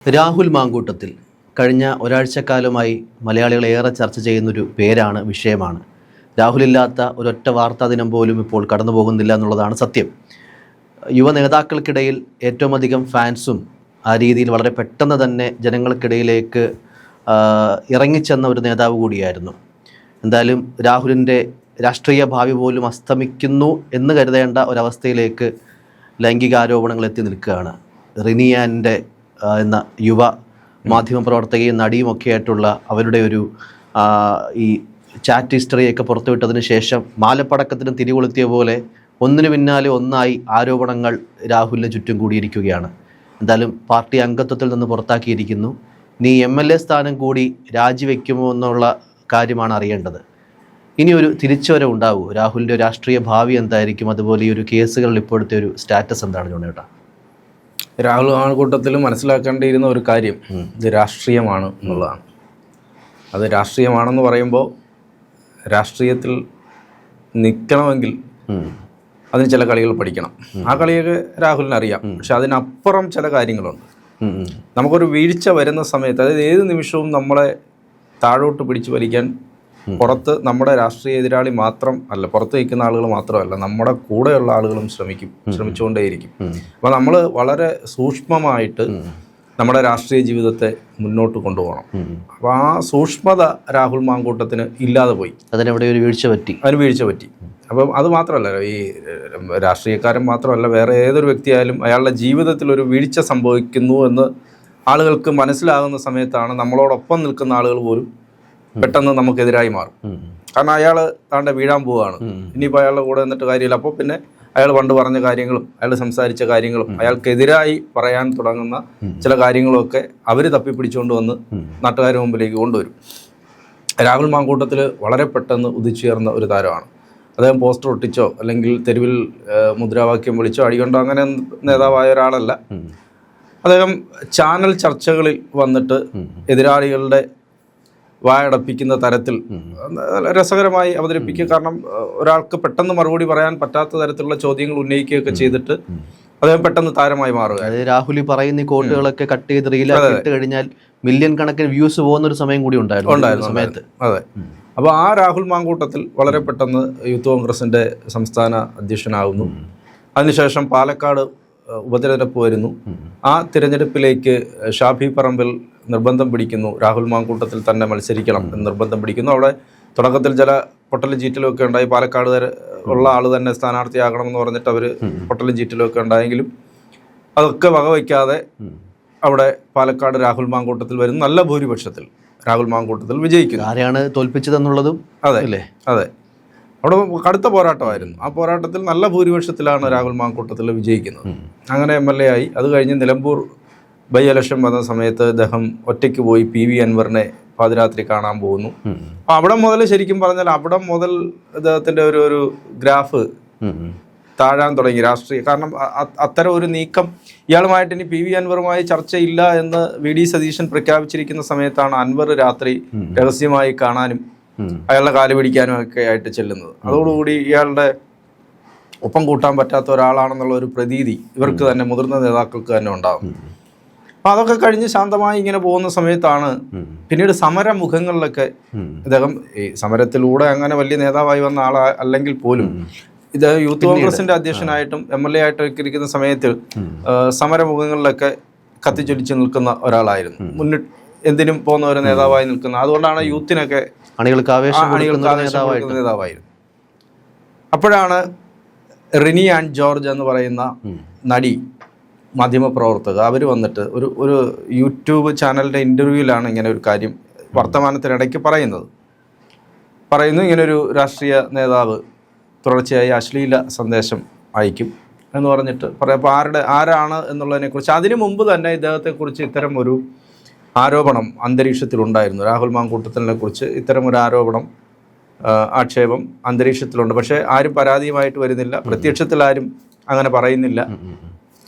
രാഹുൽ മാങ്കൂട്ടത്തിൽ കഴിഞ്ഞ ഒരാഴ്ചക്കാലമായി മലയാളികൾ ഏറെ ചർച്ച ചെയ്യുന്നൊരു പേരാണ്, വിഷയമാണ്. രാഹുലില്ലാത്ത ഒരൊറ്റ വാർത്താ ദിനം പോലും ഇപ്പോൾ കടന്നു പോകുന്നില്ല എന്നുള്ളതാണ് സത്യം. യുവ നേതാക്കൾക്കിടയിൽ ഏറ്റവും അധികം ഫാൻസും ആ രീതിയിൽ വളരെ പെട്ടെന്ന് തന്നെ ജനങ്ങൾക്കിടയിലേക്ക് ഇറങ്ങിച്ചെന്ന ഒരു നേതാവ് കൂടിയായിരുന്നു. എന്തായാലും രാഹുലിൻ്റെ രാഷ്ട്രീയ ഭാവി പോലും അസ്തമിക്കുന്നു എന്ന് കരുതേണ്ട ഒരവസ്ഥയിലേക്ക് ലൈംഗികാരോപണങ്ങൾ എത്തി നിൽക്കുകയാണ്. റിനിയാൻ്റെ എന്ന യുവ മാധ്യമപ്രവർത്തകയും നടിയുമൊക്കെ ആയിട്ടുള്ള അവരുടെ ഒരു ഈ ചാറ്റ് ഹിസ്റ്ററിയൊക്കെ പുറത്തുവിട്ടതിന് ശേഷം മാലപ്പടക്കത്തിനും തിരികൊളുത്തിയ പോലെ ഒന്നിനു പിന്നാലെ ഒന്നായി ആരോപണങ്ങൾ രാഹുലിന് ചുറ്റും കൂടിയിരിക്കുകയാണ്. എന്തായാലും പാർട്ടി അംഗത്വത്തിൽ നിന്ന് പുറത്താക്കിയിരിക്കുന്നു. നീ MLA സ്ഥാനം കൂടി രാജിവെക്കുമോ എന്നുള്ള കാര്യമാണ് അറിയേണ്ടത്. ഇനി ഒരു തിരിച്ചുവരവ് ഉണ്ടാവൂ? രാഹുലിൻ്റെ രാഷ്ട്രീയ ഭാവി എന്തായിരിക്കും? അതുപോലെ ഈ ഒരു കേസുകളിൽ ഇപ്പോഴത്തെ ഒരു സ്റ്റാറ്റസ് എന്താണ് ജോണേട്ടാ? രാഹുൽ മാങ്കൂട്ടത്തിൽ മനസ്സിലാക്കേണ്ടിയിരുന്ന ഒരു കാര്യം ഇത് രാഷ്ട്രീയമാണ് എന്നുള്ളതാണ്. അത് രാഷ്ട്രീയമാണെന്ന് പറയുമ്പോൾ രാഷ്ട്രീയത്തിൽ നിൽക്കണമെങ്കിൽ അതിന് ചില കളികൾ പഠിക്കണം. ആ കളിയൊക്കെ രാഹുലിന് അറിയാം. പക്ഷെ അതിനപ്പുറം ചില കാര്യങ്ങളുണ്ട്. നമുക്കൊരു വീഴ്ച വരുന്ന സമയത്ത്, അതായത് ഏത് നിമിഷവും നമ്മളെ താഴോട്ട് പിടിച്ചു വലിക്കാൻ പുറത്ത് നമ്മുടെ രാഷ്ട്രീയ എതിരാളി മാത്രം അല്ല, പുറത്ത് നിൽക്കുന്ന ആളുകൾ മാത്രമല്ല, നമ്മുടെ കൂടെയുള്ള ആളുകളും ശ്രമിച്ചുകൊണ്ടേയിരിക്കും. അപ്പോൾ നമ്മൾ വളരെ സൂക്ഷ്മമായിട്ട് നമ്മുടെ രാഷ്ട്രീയ ജീവിതത്തെ മുന്നോട്ട് കൊണ്ടുപോകണം. അപ്പോൾ ആ സൂക്ഷ്മത രാഹുൽ മാങ്കൂട്ടത്തിന് ഇല്ലാതെ പോയി. അതിന് വീഴ്ച പറ്റി. അപ്പം അത് മാത്രമല്ല, ഈ രാഷ്ട്രീയക്കാരൻ മാത്രമല്ല, വേറെ ഏതൊരു വ്യക്തിയായാലും അയാളുടെ ജീവിതത്തിൽ ഒരു വീഴ്ച സംഭവിക്കുന്നു എന്ന് ആളുകൾക്ക് മനസ്സിലാകുന്ന സമയത്താണ് നമ്മളോടൊപ്പം നിൽക്കുന്ന ആളുകൾ പോലും പെട്ടെന്ന് നമുക്കെതിരായി മാറും. കാരണം അയാൾ താണ്ടെ വീഴാൻ പോവുകയാണ്, ഇനിയിപ്പോൾ അയാളുടെ കൂടെ നിന്നിട്ട് കാര്യമില്ല. അപ്പോൾ പിന്നെ അയാൾ പണ്ട് പറഞ്ഞ കാര്യങ്ങളും അയാൾ സംസാരിച്ച കാര്യങ്ങളും അയാൾക്കെതിരായി പറയാൻ തുടങ്ങുന്ന ചില കാര്യങ്ങളുമൊക്കെ അവർ തപ്പിപ്പിടിച്ചുകൊണ്ട് വന്ന് നാട്ടുകാരുടെ മുമ്പിലേക്ക് കൊണ്ടുവരും. രാഹുൽ മാങ്കൂട്ടത്തിൽ വളരെ പെട്ടെന്ന് ഉദിച്ചുയർന്ന ഒരു താരമാണ്. അദ്ദേഹം പോസ്റ്റർ ഒട്ടിച്ചോ അല്ലെങ്കിൽ തെരുവിൽ മുദ്രാവാക്യം വിളിച്ചോ അടികൊണ്ടോ അങ്ങനെ നേതാവായ ഒരാളല്ല. അദ്ദേഹം ചാനൽ ചർച്ചകളിൽ വന്നിട്ട് എതിരാളികളുടെ വായടപ്പിക്കുന്ന തരത്തിൽ രസകരമായി അവതരിപ്പിക്കുക. കാരണം ഒരാൾക്ക് പെട്ടെന്ന് മറുപടി പറയാൻ പറ്റാത്ത തരത്തിലുള്ള ചോദ്യങ്ങൾ ഉന്നയിക്കുകയൊക്കെ ചെയ്തിട്ട് അദ്ദേഹം പെട്ടെന്ന് താരമായി മാറുക. രാഹുൽ പറയുന്ന കോട്ടുകളൊക്കെ കട്ട് ചെയ്ത് റീലാക്കി കഴിഞ്ഞാൽ മില്യൺ കണക്കിന് വ്യൂസ് പോകുന്ന ഒരു സമയം കൂടി ഉണ്ടായിരുന്നു സമയത്ത്. അതെ. അപ്പോൾ ആ രാഹുൽ മാങ്കൂട്ടത്തിൽ വളരെ പെട്ടെന്ന് യൂത്ത് കോൺഗ്രസിൻ്റെ സംസ്ഥാന അധ്യക്ഷനാകുന്നു. അതിനുശേഷം പാലക്കാട് ഉപതെരഞ്ഞെടുപ്പ് വരുന്നു. ആ തിരഞ്ഞെടുപ്പിലേക്ക് ഷാഫി പറമ്പിൽ നിർബന്ധം പിടിക്കുന്നു, രാഹുൽ മാങ്കൂട്ടത്തിൽ തന്നെ മത്സരിക്കണം എന്ന് നിർബന്ധം പിടിക്കുന്നു. അവിടെ തുടക്കത്തിൽ ചില പൊട്ടലും ചീറ്റലും ഒക്കെ ഉണ്ടായി. പാലക്കാട് ഉള്ള ആൾ തന്നെ സ്ഥാനാർത്ഥിയാകണമെന്ന് പറഞ്ഞിട്ട് അവർ പൊട്ടലും ചീറ്റലും ഒക്കെ ഉണ്ടായെങ്കിലും അതൊക്കെ വകവയ്ക്കാതെ അവിടെ പാലക്കാട് രാഹുൽ മാങ്കൂട്ടത്തിൽ വരുന്നു. നല്ല ഭൂരിപക്ഷത്തിൽ രാഹുൽ മാങ്കൂട്ടത്തിൽ വിജയിക്കുന്നു. ആരെയാണ് തോൽപ്പിച്ചതെന്നുള്ളതും അതെ അതെ അവിടെ കടുത്ത പോരാട്ടമായിരുന്നു. ആ പോരാട്ടത്തിൽ നല്ല ഭൂരിപക്ഷത്തിലാണ് രാഹുൽ മാങ്കൂട്ടത്തിൽ വിജയിക്കുന്നത്. അങ്ങനെ MLA ആയി. അത് കഴിഞ്ഞ് നിലമ്പൂർ ബൈ ഇലക്ഷൻ വന്ന സമയത്ത് അദ്ദേഹം ഒറ്റയ്ക്ക് പോയി PV അൻവറിനെ പാതിരാത്രി കാണാൻ പോകുന്നു. അപ്പോൾ അവിടെ മുതൽ ശരിക്കും പറഞ്ഞാൽ അവിടെ മുതൽ അദ്ദേഹത്തിൻ്റെ ഒരു ഗ്രാഫ് താഴാൻ തുടങ്ങി രാഷ്ട്രീയ. കാരണം അത്തരം ഒരു നീക്കം ഇയാളുമായിട്ട് ഇനി PV അൻവറുമായി ചർച്ചയില്ല എന്ന് VD സതീശൻ പ്രഖ്യാപിച്ചിരിക്കുന്ന സമയത്താണ് അൻവർ രാത്രി രഹസ്യമായി കാണാനും അയാളുടെ കാല് പിടിക്കാനും ഒക്കെ ആയിട്ട് ചെല്ലുന്നത്. അതോടുകൂടി ഇയാളുടെ ഒപ്പം കൂട്ടാൻ പറ്റാത്ത ഒരാളാണെന്നുള്ള ഒരു പ്രതീതി ഇവർക്ക് തന്നെ, മുതിർന്ന നേതാക്കൾക്ക് തന്നെ ഉണ്ടാകും. അപ്പം അതൊക്കെ കഴിഞ്ഞ് ശാന്തമായി ഇങ്ങനെ പോകുന്ന സമയത്താണ് പിന്നീട് സമരമുഖങ്ങളിലൊക്കെ ഇദ്ദേഹം, ഈ സമരത്തിലൂടെ അങ്ങനെ വലിയ നേതാവായി വന്ന അല്ലെങ്കിൽ പോലും ഇത് യൂത്ത് കോൺഗ്രസിന്റെ അധ്യക്ഷനായിട്ടും MLA ആയിട്ടൊക്കെ ഇരിക്കുന്ന സമയത്ത് സമരമുഖങ്ങളിലൊക്കെ കത്തിച്ചൊലിച്ച് നിൽക്കുന്ന ഒരാളായിരുന്നു. മുന്നിട്ട് എന്തിനും പോകുന്ന ഒരു നേതാവായി നിൽക്കുന്ന. അതുകൊണ്ടാണ് യൂത്തിനൊക്കെ അണികൾക്ക് ആവേശം നേതാവായിരുന്നു. അപ്പോഴാണ് റിനി ആൻഡ് ജോർജ് എന്ന് പറയുന്ന നടി, മാധ്യമപ്രവർത്തക, അവർ വന്നിട്ട് ഒരു യൂട്യൂബ് ചാനലിൻ്റെ ഇൻ്റർവ്യൂവിലാണ് ഇങ്ങനെ ഒരു കാര്യം വർത്തമാനത്തിനിടയ്ക്ക് പറയുന്നു ഇങ്ങനൊരു രാഷ്ട്രീയ നേതാവ് തുടർച്ചയായി അശ്ലീല സന്ദേശം അയക്കും എന്ന് പറഞ്ഞിട്ട് അപ്പോൾ ആരാണ് എന്നുള്ളതിനെക്കുറിച്ച് അതിനു മുമ്പ് തന്നെ ഇദ്ദേഹത്തെക്കുറിച്ച് ഇത്തരം ഒരു ആരോപണം അന്തരീക്ഷത്തിലുണ്ടായിരുന്നു. രാഹുൽ മാങ്കൂട്ടത്തിനെ കുറിച്ച് ഇത്തരം ഒരു ആക്ഷേപം അന്തരീക്ഷത്തിലുണ്ട്. പക്ഷേ ആരും പരാതിയുമായിട്ട് വരുന്നില്ല. പ്രത്യക്ഷത്തിൽ ആരും അങ്ങനെ പറയുന്നില്ല.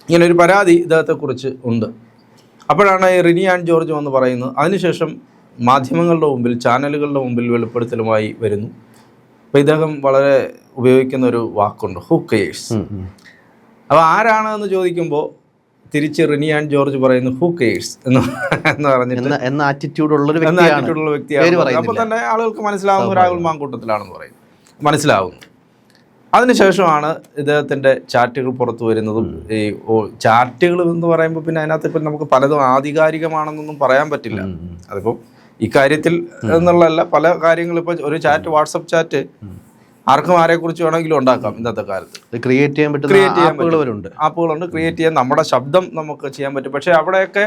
ഇങ്ങനൊരു പരാതി ഇദ്ദേഹത്തെക്കുറിച്ച് ഉണ്ട്. അപ്പോഴാണ് റിനി ആൻഡ് ജോർജ് എന്ന് പറയുന്നത്. അതിനുശേഷം മാധ്യമങ്ങളുടെ മുമ്പിൽ, ചാനലുകളുടെ മുമ്പിൽ വെളിപ്പെടുത്തലുമായി വരുന്നു. അപ്പോൾ ഇദ്ദേഹം വളരെ ഉപയോഗിക്കുന്ന ഒരു വാക്കുണ്ട്, ഹൂ കെയേഴ്സ്. അപ്പോൾ ആരാണ് എന്ന് ചോദിക്കുമ്പോൾ തിരിച്ച് റിനി ആൻഡ് ജോർജ് പറയുന്നു ഹൂ കെയേഴ്സ് എന്ന് പറഞ്ഞിട്ട് എന്ന ആറ്റിറ്റ്യൂഡ് ഉള്ള വ്യക്തിയാണ്. അപ്പോൾ തന്നെ ആളുകൾക്ക് മനസ്സിലാവുന്നു രാഹുൽ മാങ്കൂട്ടത്തിലാണെന്ന് പറയുന്നു, മനസ്സിലാവുന്നു. അതിനുശേഷമാണ് ഇദ്ദേഹത്തിൻ്റെ ചാറ്റുകൾ പുറത്തു വരുന്നതും. ഈ ചാറ്റുകൾ എന്ന് പറയുമ്പോൾ പിന്നെ അതിനകത്ത് ഇപ്പം നമുക്ക് പലതും ആധികാരികമാണെന്നൊന്നും പറയാൻ പറ്റില്ല. അതിപ്പോൾ ഇക്കാര്യത്തിൽ എന്നുള്ളതല്ല, പല കാര്യങ്ങളും ഇപ്പോൾ ഒരു ചാറ്റ്, വാട്സപ്പ് ചാറ്റ് ആർക്കും ആരെക്കുറിച്ച് വേണമെങ്കിലും ഉണ്ടാക്കാം ഇന്നത്തെ കാലത്ത്. ക്രിയേറ്റ് ചെയ്യാൻ പറ്റുന്ന ആപ്പുകളുണ്ട്, ക്രിയേറ്റ് ചെയ്യാൻ നമ്മുടെ ശബ്ദം നമുക്ക് ചെയ്യാൻ പറ്റും. പക്ഷേ അവിടെയൊക്കെ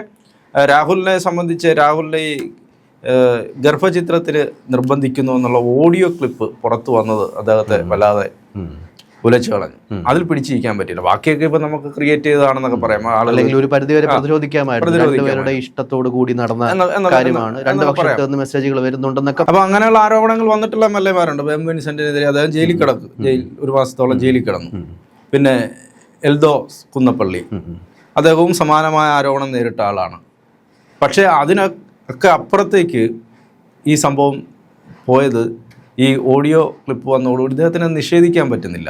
രാഹുലിനെ സംബന്ധിച്ച് രാഹുലിൻ്റെ ഈ ഗർഭചിത്രത്തിൽ നിർബന്ധിക്കുന്നു എന്നുള്ള ഓഡിയോ ക്ലിപ്പ് പുറത്തു വന്നത് അദ്ദേഹത്തെ വല്ലാതെ ഉലച്ചു കളഞ്ഞു. അതിൽ പിടിച്ചിരിക്കാൻ പറ്റില്ല. ബാക്കിയൊക്കെ ഇപ്പൊ നമുക്ക് ക്രിയേറ്റ് ചെയ്തതാണെന്നൊക്കെ പറയാം. അല്ലെങ്കിൽ ഒരു പരിധിവരെ പ്രതിരോധിക്കാമായിരുന്നു. ഇഷ്ടത്തോടു കൂടി നടന്ന കാര്യമാണ്. 2 പക്ഷത്ത് മെസ്സേജുകൾ വരുന്നുണ്ടെന്നൊക്കെ. അപ്പൊ അങ്ങനെയുള്ള ആരോപണങ്ങൾ വന്നിട്ടുള്ള എംഎൽഎമാരുണ്ട്. എം വിൻസെന്റിനെതിരെ അദ്ദേഹം ജയിലിൽ കിടക്കും, 1 മാസത്തോളം ജയിലിൽ കിടന്നു. പിന്നെ എൽദോസ് കുന്നപ്പള്ളി, അദ്ദേഹവും സമാനമായ ആരോപണം നേരിട്ട ആളാണ്. പക്ഷേ അതിനൊക്കെ അപ്പുറത്തേക്ക് ഈ സംഭവം പോയത് ഈ ഓഡിയോ ക്ലിപ്പ് വന്നതോടുകൂടി ഇദ്ദേഹത്തിന് നിഷേധിക്കാൻ പറ്റുന്നില്ല.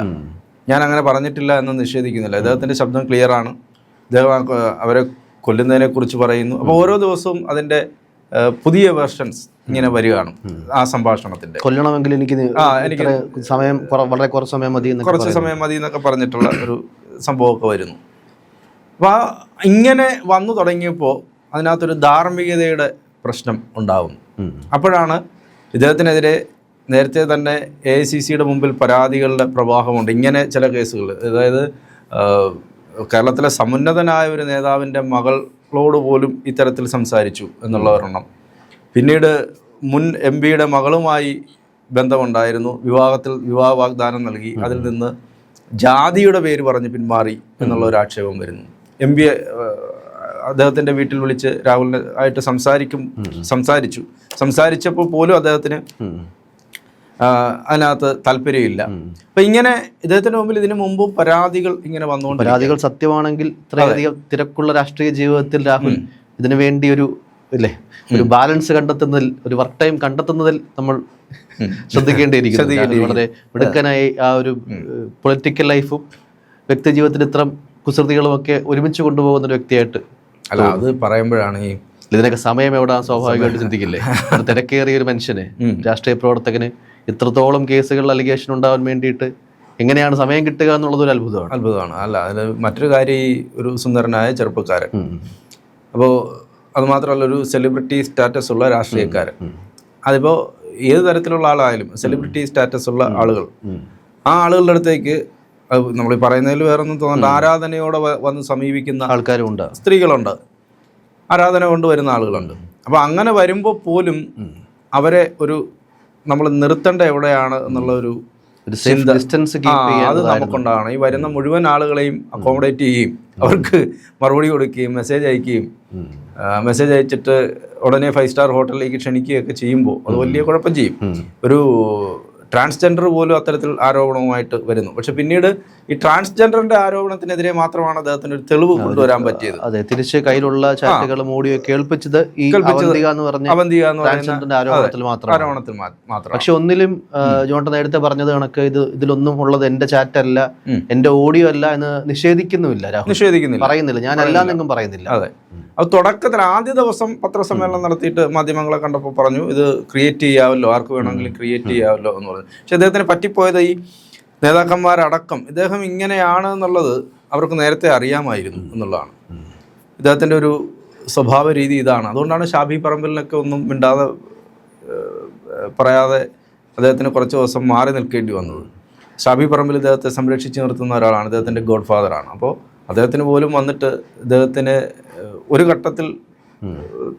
ഞാൻ അങ്ങനെ പറഞ്ഞിട്ടില്ല എന്ന് നിഷേധിക്കുന്നില്ല. ഇദ്ദേഹത്തിൻ്റെ ശബ്ദം ക്ലിയറാണ്. ഇദ്ദേഹം അവരെ കൊല്ലുന്നതിനെക്കുറിച്ച് പറയുന്നു. അപ്പോൾ ഓരോ ദിവസവും അതിൻ്റെ പുതിയ വെർഷൻസ് ഇങ്ങനെ വരികയാണ് ആ സംഭാഷണത്തിൻ്റെ. കൊല്ലണമെങ്കിൽ എനിക്ക് സമയം വളരെ കുറച്ച് സമയം മതി എന്നൊക്കെ പറഞ്ഞിട്ടുള്ള ഒരു സംഭവമൊക്കെ വരുന്നു. അപ്പോൾ ഇങ്ങനെ വന്നു തുടങ്ങിയപ്പോൾ അതിനകത്തൊരു ധാർമ്മികതയുടെ പ്രശ്നം ഉണ്ടാകുന്നു. അപ്പോഴാണ് ഇദ്ദേഹത്തിനെതിരെ നേരത്തെ തന്നെ AICCയുടെ മുമ്പിൽ പരാതികളുടെ പ്രവാഹമുണ്ട്. ഇങ്ങനെ ചില കേസുകൾ, അതായത് കേരളത്തിലെ സമുന്നതനായ ഒരു നേതാവിൻ്റെ മകളോട് പോലും ഇത്തരത്തിൽ സംസാരിച്ചു എന്നുള്ള ഒരെണ്ണം. പിന്നീട് മുൻ MP-യുടെ മകളുമായി ബന്ധമുണ്ടായിരുന്നു, വിവാഹ വാഗ്ദാനം നൽകി, അതിൽ നിന്ന് ജാതിയുടെ പേര് പറഞ്ഞ് പിന്മാറി എന്നുള്ള ഒരു ആക്ഷേപം വരുന്നു. MP അദ്ദേഹത്തിൻ്റെ വീട്ടിൽ വിളിച്ച് രാഹുലിനെ ആയിട്ട് സംസാരിച്ചപ്പോൾ പോലും അദ്ദേഹത്തിന് അതിനകത്ത് താല്പര്യമില്ല. അപ്പം ഇങ്ങനെ ഇദ്ദേഹത്തിന് മുമ്പിൽ ഇതിനു മുമ്പും പരാതികൾ ഇങ്ങനെ വന്നുകൊണ്ട്, പരാതികൾ സത്യമാണെങ്കിൽ ഇത്രയധികം തിരക്കുള്ള രാഷ്ട്രീയ ജീവിതത്തിൽ രാഹുൽ ഇതിനു വേണ്ടി ഒരു ബാലൻസ് കണ്ടെത്തുന്നതിൽ, ഒരു വർക്ക് ടൈം കണ്ടെത്തുന്നതിൽ നമ്മൾ ശ്രദ്ധിക്കേണ്ടിയിരിക്കുന്നു. വളരെ മിടുക്കനായി ആ ഒരു പൊളിറ്റിക്കൽ ലൈഫും വ്യക്തി ജീവിതത്തിൽ ഇത്തരം കുസൃതികളും ഒക്കെ ഒരുമിച്ച് കൊണ്ടുപോകുന്ന ഒരു വ്യക്തിയായിട്ട്. അല്ല, അത് പറയുമ്പോഴാണ് ഈ ഇതിനൊക്കെ സമയം എവിടെ സ്വാഭാവികമായിട്ട് ചിന്തിക്കില്ലേ? തിരക്കേറിയ ഒരു മനുഷ്യന്, രാഷ്ട്രീയ പ്രവർത്തകന് ഇത്രത്തോളം കേസുകൾ, അലിഗേഷൻ ഉണ്ടാവാൻ വേണ്ടിയിട്ട് എങ്ങനെയാണ് സമയം കിട്ടുക എന്നുള്ളത് ഒരു അത്ഭുതമാണ്. അല്ല, അതിൽ മറ്റൊരു കാര്യം, ഈ ഒരു സുന്ദരനായ ചെറുപ്പക്കാരൻ, അപ്പോൾ അതുമാത്രമല്ല ഒരു സെലിബ്രിറ്റി സ്റ്റാറ്റസ് ഉള്ള രാഷ്ട്രീയക്കാരൻ, അതിപ്പോൾ ഏത് തരത്തിലുള്ള ആളായാലും സെലിബ്രിറ്റി സ്റ്റാറ്റസ് ഉള്ള ആളുകൾ, ആ ആളുകളുടെ അടുത്തേക്ക് നമ്മൾ പറയുന്നതിൽ വേറൊന്നും തോന്നണ്ട, ആരാധനയോടെ വന്ന് സമീപിക്കുന്ന ആൾക്കാരുണ്ട്, സ്ത്രീകളുണ്ട്, ആരാധന കൊണ്ടുവരുന്ന ആളുകളുണ്ട്. അപ്പോൾ അങ്ങനെ വരുമ്പോൾ പോലും അവരെ നമ്മൾ നിർത്തേണ്ട എവിടെയാണ് എന്നുള്ള ഒരു ഡിസ്റ്റൻസ് അത് നമുക്കുണ്ടാകണം. ഈ വരുന്ന മുഴുവൻ ആളുകളെയും അക്കോമഡേറ്റ് ചെയ്യുകയും അവർക്ക് മറുപടി കൊടുക്കുകയും മെസ്സേജ് അയക്കുകയും, മെസ്സേജ് അയച്ചിട്ട് ഉടനെ 5 സ്റ്റാർ ഹോട്ടലിലേക്ക് ക്ഷണിക്കുകയൊക്കെ ചെയ്യുമ്പോൾ അത് വലിയ കുഴപ്പം ചെയ്യും. ഒരു ട്രാൻസ്ജെൻഡർ പോലും അത്തരത്തിൽ ആരോപണവുമായിട്ട് വരുന്നു. പക്ഷെ പിന്നീട് ഈ ട്രാൻസ്ജെൻഡറിന്റെ ആരോപണത്തിനെതിരെ മാത്രമാണ് അദ്ദേഹത്തിന് ഒരു തെളിവ് കൊണ്ടുവരാൻ പറ്റിയത്. അതെ, തിരിച്ച് കയ്യിലുള്ള ചാറ്റുകളും ഓഡിയോ കേൾപ്പിച്ചത് ഈ അവന്തിക എന്ന് പറഞ്ഞ ആരോപണത്തിൽ മാത്രം. പക്ഷെ ഒന്നിലും ജോൺട്ടൻ നേരത്തെ പറഞ്ഞത് കണക്ക് ഇതിലൊന്നും ഉള്ളത് എന്റെ ചാറ്റ് അല്ല, എന്റെ ഓഡിയോ അല്ല എന്ന് നിഷേധിക്കുന്നില്ല, പറയുന്നില്ല, ഞാൻ അല്ലാന്നെങ്കിലും പറയുന്നില്ല. അതെ, അത് തുടക്കത്തിൽ ആദ്യ ദിവസം പത്രസമ്മേളനം നടത്തിയിട്ട് മാധ്യമങ്ങളെ കണ്ടപ്പോൾ പറഞ്ഞു ഇത് ക്രിയേറ്റ് ചെയ്യാമല്ലോ, ആർക്ക് വേണമെങ്കിലും ക്രിയേറ്റ് ചെയ്യാമല്ലോ എന്ന് പറഞ്ഞു. പക്ഷെ അദ്ദേഹത്തിന് പറ്റിപ്പോയത് ഈ നേതാക്കന്മാരടക്കം ഇദ്ദേഹം ഇങ്ങനെയാണ് എന്നുള്ളത് അവർക്ക് നേരത്തെ അറിയാമായിരുന്നു എന്നുള്ളതാണ്. ഇദ്ദേഹത്തിൻ്റെ ഒരു സ്വഭാവ രീതി ഇതാണ്. അതുകൊണ്ടാണ് ഷാഫി പറമ്പിലിനൊക്കെ ഒന്നും മിണ്ടാതെ പറയാതെ അദ്ദേഹത്തിന് കുറച്ച് ദിവസം മാറി നിൽക്കേണ്ടി വന്നത്. ഷാഫി പറമ്പിൽ ഇദ്ദേഹത്തെ സംരക്ഷിച്ച് നിർത്തുന്ന ഒരാളാണ്, ഇദ്ദേഹത്തിൻ്റെ ഗോഡ് ഫാദറാണ്. അപ്പോൾ അദ്ദേഹത്തിന് പോലും വന്നിട്ട് ഇദ്ദേഹത്തിന് ഒരു ഘട്ടത്തിൽ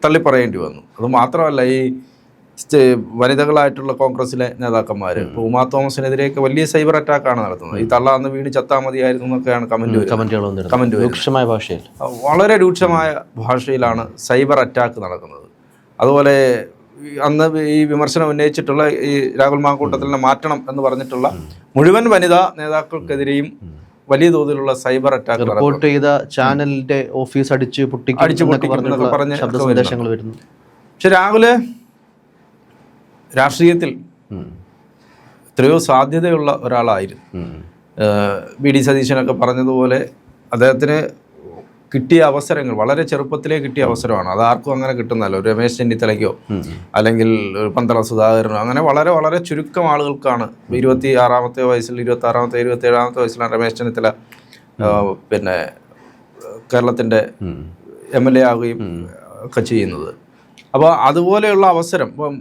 തള്ളിപ്പറയേണ്ടി വന്നു. അതുമാത്രമല്ല, ഈ വനിതകളായിട്ടുള്ള കോൺഗ്രസിലെ നേതാക്കന്മാർ ഇപ്പോൾ ഉമാ തോമസിനെതിരെയൊക്കെ വലിയ സൈബർ അറ്റാക്കാണ് നടത്തുന്നത്. ഈ തള്ള അന്ന് വീട് ചത്താ മതിയായിരുന്നു എന്നൊക്കെയാണ് കമന്റ് രൂക്ഷമായ ഭാഷയിൽ, വളരെ രൂക്ഷമായ ഭാഷയിലാണ് സൈബർ അറ്റാക്ക് നടക്കുന്നത്. അതുപോലെ അന്ന് ഈ വിമർശനം ഉന്നയിച്ചിട്ടുള്ള ഈ രാഹുൽ മാങ്കൂട്ടത്തിലിനെ മാറ്റണം എന്ന് പറഞ്ഞിട്ടുള്ള മുഴുവൻ വനിതാ നേതാക്കൾക്കെതിരെയും വലിയ തോതിലുള്ള സൈബർ അറ്റാക്ക് റിപ്പോർട്ട് ചെയ്ത ചാനലിന്റെ ഓഫീസ് അടിച്ചു പൊട്ടിക്കുന്നൊക്കെ പറഞ്ഞ ശബ്ദ സന്ദേശങ്ങൾ വരുന്നു. പക്ഷെ രാഹുല് രാഷ്ട്രീയത്തിൽ എത്രയോ സാധ്യതയുള്ള ഒരാളായിരുന്നു. BD സതീശനൊക്കെ പറഞ്ഞതുപോലെ അദ്ദേഹത്തിന് കിട്ടിയ അവസരങ്ങൾ വളരെ ചെറുപ്പത്തിലേ കിട്ടിയ അവസരമാണ്. അത് ആർക്കും അങ്ങനെ കിട്ടുന്നല്ലോ. ഒരു രമേശ് ചെന്നിത്തലയ്ക്കോ അല്ലെങ്കിൽ ഒരു പന്തള സുധാകരനോ അങ്ങനെ വളരെ വളരെ ചുരുക്കം ആളുകൾക്കാണ് 26-ാമത്തെ വയസ്സിൽ 26-ാമത്തെ 27-ാമത്തെ വയസ്സിലാണ് രമേശ് ചെന്നിത്തല പിന്നെ കേരളത്തിൻ്റെ MLA ആവുകയും ഒക്കെ ചെയ്യുന്നത്. അപ്പോൾ അതുപോലെയുള്ള അവസരം ഇപ്പം